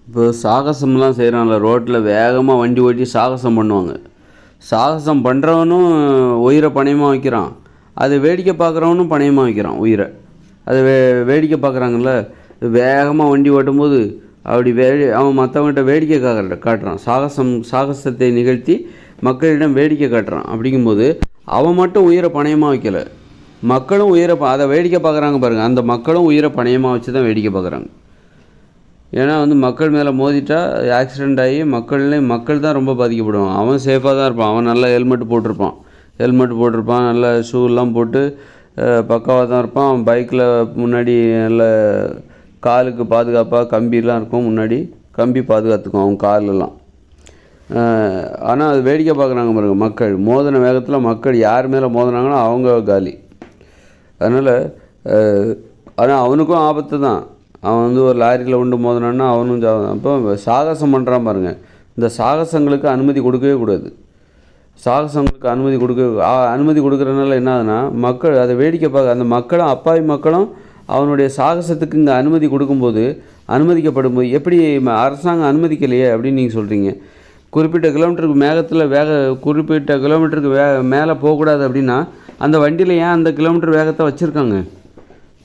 இப்போ சாகசம்லாம் செய்கிறான்ல, ரோட்டில் வேகமாக வண்டி ஓட்டி சாகசம் பண்ணுவாங்க. சாகசம் பண்ணுறவனும் உயிரை பணயமாக வைக்கிறான், அது வேடிக்கை பார்க்குறவனும் பணயமாக வைக்கிறான் உயிரை. அது வேடிக்கை பார்க்குறாங்கல்ல, வேகமாக வண்டி ஓட்டும்போது அப்படி அவன் மற்றவங்கள்ட்ட வேடிக்கை காட்டுறான். சாகசத்தை நிகழ்த்தி மக்களிடம் வேடிக்கை காட்டுறான். அப்படிங்கும்போது அவன் மட்டும் உயிரை பணயமாக வைக்கலை, மக்களும் உயிரை அதை வேடிக்கை பார்க்குறாங்க பாருங்கள். அந்த மக்களும் உயிரை பணயமாக வச்சு தான் வேடிக்கை பார்க்குறாங்க. ஏன்னா மக்கள் மேலே மோதிட்டா ஆக்சிடெண்ட் ஆகி மக்கள் தான் ரொம்ப பாதிக்கப்படுவான். அவன் சேஃபாக தான் இருப்பான், அவன் நல்லா ஹெல்மெட் போட்டிருப்பான், நல்ல ஷூலாம் போட்டு பக்காவாக தான் இருப்பான். அவன் பைக்கில் முன்னாடி நல்ல காலுக்கு பாதுகாப்பாக கம்பிலாம் இருக்கும், முன்னாடி கம்பி பாதுகாத்துக்கும் அவன் காலெல்லாம். ஆனால் அது வேடிக்கை பார்க்குறாங்க பாருங்க மக்கள். மோதின வேகத்தில் மக்கள் யார் மேலே மோதினாங்கன்னா அவங்க காலி. அதனால் ஆனால் அவனுக்கும் ஆபத்து தான். அவன் ஒரு லாரியில் உண்டு மோதினான்னா அவனும் அப்போ சாகசம் பண்ணுறான் பாருங்கள். இந்த சாகசங்களுக்கு அனுமதி கொடுக்கவே கூடாது. சாகசங்களுக்கு அனுமதி கொடுக்குறதுனால என்ன ஆகுதுன்னா, மக்கள் அதை வேடிக்கை பார்க்க, அந்த மக்களும் அப்பாவி மக்களும் அவனுடைய சாகசத்துக்கு இங்கே அனுமதி கொடுக்கும்போது, அனுமதிக்கப்படும் போது எப்படி அரசாங்கம் அனுமதிக்கலையே அப்படின்னு நீங்கள் சொல்கிறீங்க. குறிப்பிட்ட கிலோமீட்டருக்கு மேலே போகக்கூடாது அப்படின்னா அந்த வண்டியில் ஏன் அந்த கிலோமீட்டர் வேகத்தை வச்சுருக்காங்க?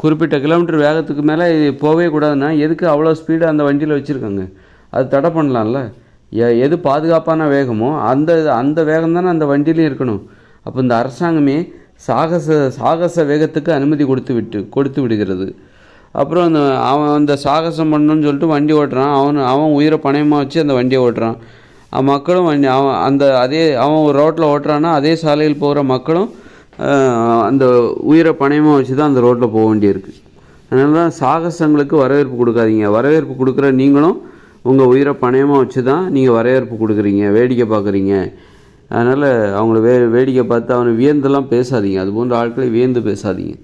குறிப்பிட்ட கிலோமீட்டர் வேகத்துக்கு மேலே போகவே கூடாதுன்னா எதுக்கு அவ்வளோ ஸ்பீடு அந்த வண்டியில் வச்சுருக்காங்க? அது தடை பண்ணலாம்ல. எது பாதுகாப்பான வேகமோ அந்த வேகம் தானே அந்த வண்டியிலையும் இருக்கணும். அப்போ இந்த அரசாங்கமே சாகச வேகத்துக்கு அனுமதி கொடுத்து விடுகிறது. அப்புறம் அவன் அந்த சாகசம் பண்ணணும்னு சொல்லிட்டு வண்டி ஓட்டுறான். அவன் உயிரை பணயமாக வச்சு அந்த வண்டியை ஓட்டுறான். மக்களும் அவன் ஒரு ரோட்டில் ஓட்டுறான்னா அதே சாலையில் போகிற மக்களும் அந்த உயிரை பணயமாக வச்சு தான் அந்த ரோட்டில் போக வேண்டியிருக்கு. அதனால தான் சாகசங்களுக்கு வரவேற்பு கொடுக்காதீங்க. வரவேற்பு கொடுக்குற நீங்களும் உங்கள் உயிரை பணயமாக வச்சு தான் நீங்கள் வரவேற்பு கொடுக்குறீங்க, வேடிக்கை பார்க்குறீங்க. அதனால் அவங்கள வேடிக்கை பார்த்து அவனை வியந்தெல்லாம் பேசாதீங்க. அது போன்ற ஆட்களை வியந்து பேசாதீங்க.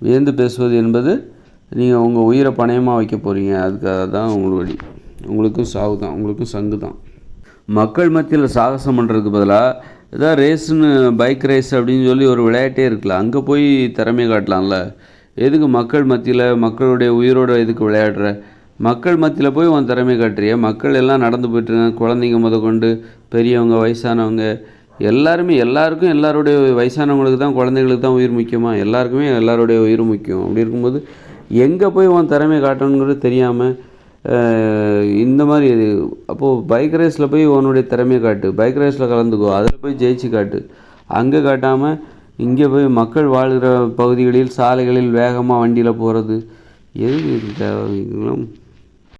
வியந்து பேசுவது என்பது நீங்கள் உங்கள் உயிரை பணயமாக வைக்க போகிறீங்க. அதுக்காக தான் உங்களுக்கும் சாவு தான், உங்களுக்கும் சங்கு தான். மக்கள் மத்தியில் சாகசம் பண்ணுறதுக்கு பதிலாக ஏதாவது ரேஸுன்னு, பைக் ரேஸ் அப்படின்னு சொல்லி ஒரு விளையாட்டே இருக்குல்ல, அங்கே போய் திறமையை காட்டலாம்ல. எதுக்கு மக்கள் மத்தியில் மக்களுடைய உயிரோடு எதுக்கு விளையாடுற? மக்கள் மத்தியில் போய் உன் திறமையை காட்டுறிய. மக்கள் எல்லாம் நடந்து போய்ட்டுருங்க, குழந்தைங்க முதற்கொண்டு பெரியவங்க வயசானவங்க எல்லாருக்கும் எல்லாருடைய வயசானவங்களுக்கு தான், குழந்தைங்களுக்கு தான் உயிர் முக்கியமாக? எல்லாருக்குமே எல்லாருடைய உயிர் முக்கியம். அப்படி இருக்கும்போது எங்கே போய் உன் திறமையை காட்டணுங்கிறது தெரியாமல் இந்த மாதிரி அப்போது பைக் ரேஸில் போய் உன்னுடைய திறமையை காட்டு, பைக் ரேஸில் கலந்துக்கோ, அதில் போய் ஜெயிச்சு காட்டு. அங்கே காட்டாமல் இங்கே போய் மக்கள் வாழ்கிற பகுதிகளில் சாலைகளில் வேகமாக வண்டியில் போகிறது எதுக்கு? இது தேவை? இதெல்லாம்